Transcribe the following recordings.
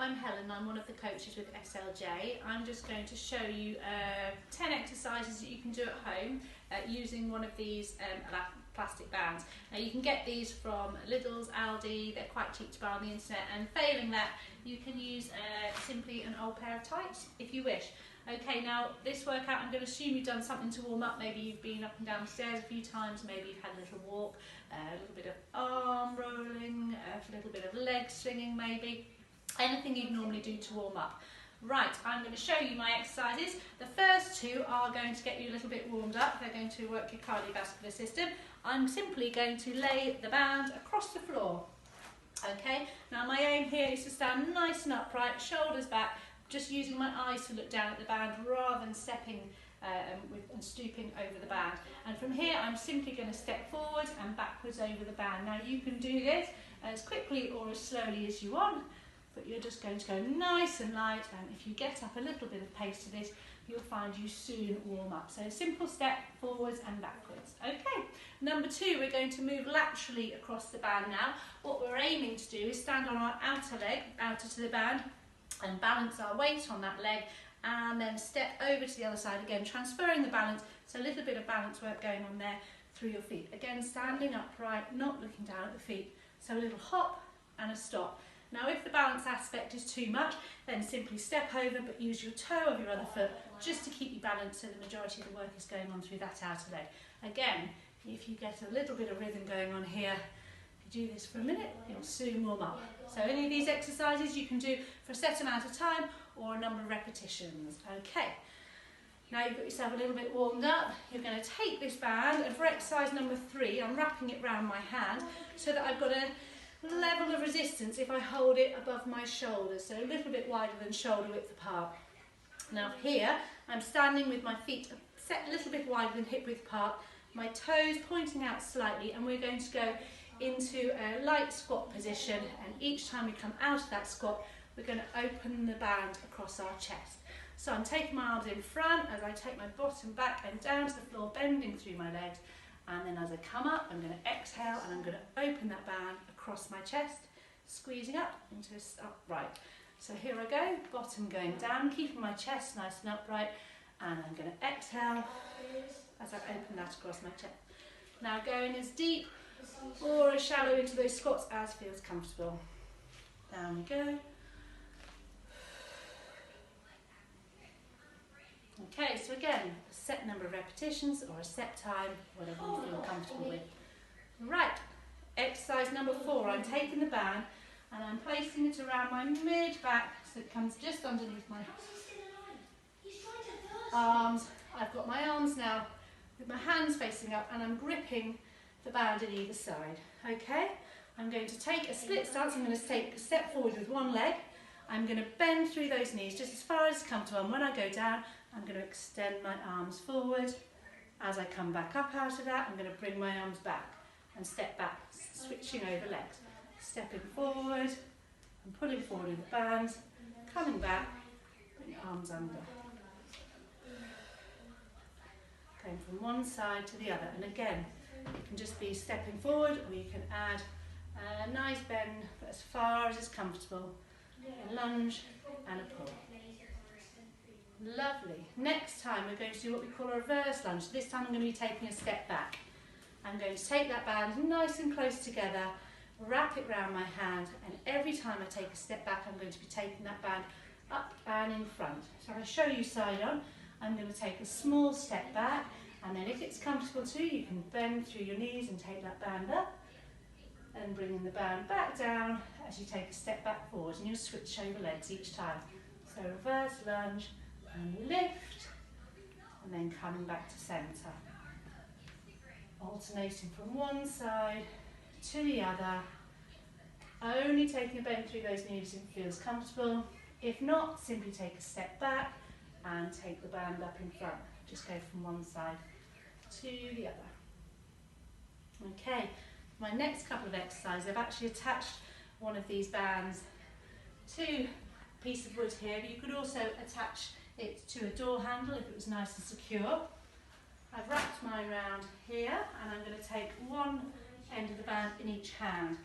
I'm Helen, I'm one of the coaches with SLJ. I'm just going to show you 10 exercises that you can do at home using one of these plastic bands. Now you can get these from Lidl's, Aldi, they're quite cheap to buy on the internet, and failing that you can use simply an old pair of tights if you wish. Okay, now this workout I'm going to assume you've done something to warm up. Maybe you've been up and down the stairs a few times, maybe you've had a little walk, a little bit of arm rolling, a little bit of leg swinging maybe. Anything you'd normally do to warm up. Right, I'm going to show you my exercises. The first two are going to get you a little bit warmed up. They're going to work your cardiovascular system. I'm simply going to lay the band across the floor. Okay, now my aim here is to stand nice and upright, shoulders back, just using my eyes to look down at the band rather than stepping and stooping over the band. And from here I'm simply going to step forward and backwards over the band. Now you can do this as quickly or as slowly as you want, but you're just going to go nice and light, and if you get up a little bit of pace to this, you'll find you soon warm up. So a simple step forwards and backwards. Okay, number two, we're going to move laterally across the band now. What we're aiming to do is stand on our outer leg, outer to the band, and balance our weight on that leg, and then step over to the other side again, transferring the balance, so a little bit of balance work going on there through your feet. Again, standing upright, not looking down at the feet, so a little hop and a stop. Now if the balance aspect is too much, then simply step over but use your toe of your other foot just to keep you balanced, so the majority of the work is going on through that outer leg. Again, if you get a little bit of rhythm going on here, if you do this for a minute, you'll soon warm up. So any of these exercises you can do for a set amount of time or a number of repetitions. Okay, now you've got yourself a little bit warmed up, you're going to take this band, and for exercise number 3, I'm wrapping it round my hand so that I've got a level of resistance if I hold it above my shoulders, so a little bit wider than shoulder width apart. Now here, I'm standing with my feet set a little bit wider than hip width apart, my toes pointing out slightly, and we're going to go into a light squat position, and each time we come out of that squat, we're going to open the band across our chest. So I'm taking my arms in front as I take my bottom back and down to the floor, bending through my legs. And then as I come up, I'm going to exhale and I'm going to open that band across my chest, squeezing up into upright. So here I go, bottom going down, keeping my chest nice and upright, and I'm going to exhale as I open that across my chest. Now going as deep or as shallow into those squats as feels comfortable. Down we go. Okay, so again, a set number of repetitions or a set time, whatever you feel comfortable with. Right, exercise number 4, I'm taking the band and I'm placing it around my mid-back so it comes just underneath my arms. I've got my arms now with my hands facing up and I'm gripping the band at either side. Okay, I'm going to take a split stance. I'm going to take a step forward with one leg. I'm going to bend through those knees just as far as comfortable, and when I go down, I'm going to extend my arms forward. As I come back up out of that, I'm going to bring my arms back and step back, switching over legs. Stepping forward and pulling forward with the band, coming back, bring your arms under. Going from one side to the other, and again, you can just be stepping forward, or you can add a nice bend as far as is comfortable, a lunge and a pull. Lovely. Next time we're going to do what we call a reverse lunge. This time I'm going to be taking a step back. I'm going to take that band nice and close together, wrap it round my hand, and every time I take a step back I'm going to be taking that band up and in front. So if I show you side on, I'm going to take a small step back, and then if it's comfortable too, you can bend through your knees and take that band up, and bringing the band back down as you take a step back forward, and you'll switch over legs each time. So reverse lunge, and lift, and then coming back to centre. Alternating from one side to the other, only taking a bend through those knees if it feels comfortable. If not, simply take a step back and take the band up in front. Just go from one side to the other. Okay, my next couple of exercises, I've actually attached one of these bands to a piece of wood here, but you could also attach it to a door handle if it was nice and secure. I've wrapped mine around here, and I'm going to take one end of the band in each hand.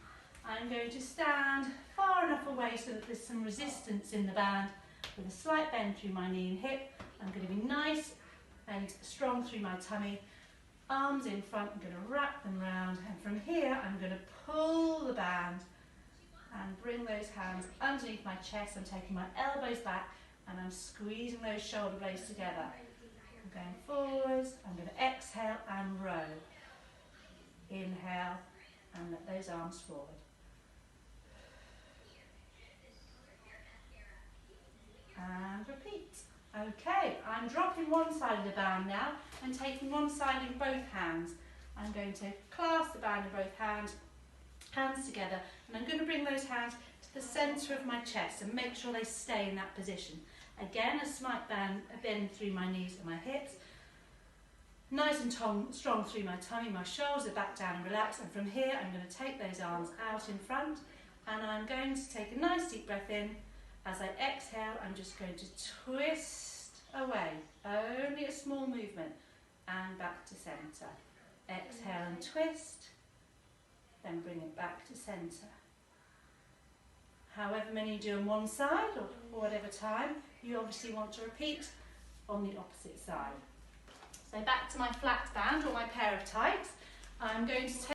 I'm going to stand far enough away so that there's some resistance in the band with a slight bend through my knee and hip. I'm going to be nice and strong through my tummy. Arms in front, I'm going to wrap them round, and from here I'm going to pull the band and bring those hands underneath my chest. I'm taking my elbows back and I'm squeezing those shoulder blades together. I'm going forwards, I'm going to exhale and row. Inhale and let those arms forward. And repeat. Okay, I'm dropping one side of the band now and taking one side in both hands. I'm going to clasp the band in both hands together, and I'm going to bring those hands to the centre of my chest and make sure they stay in that position. Again, a slight bend through my knees and my hips. Nice and strong through my tummy, my shoulders are back down and relaxed, and from here I'm going to take those arms out in front, and I'm going to take a nice deep breath in. As I exhale, I'm just going to twist away, only a small movement, and back to centre. Exhale and twist, then bring it back to centre. However many you do on one side, or whatever time, you obviously want to repeat on the opposite side. So back to my flat band or my pair of tights. I'm going to take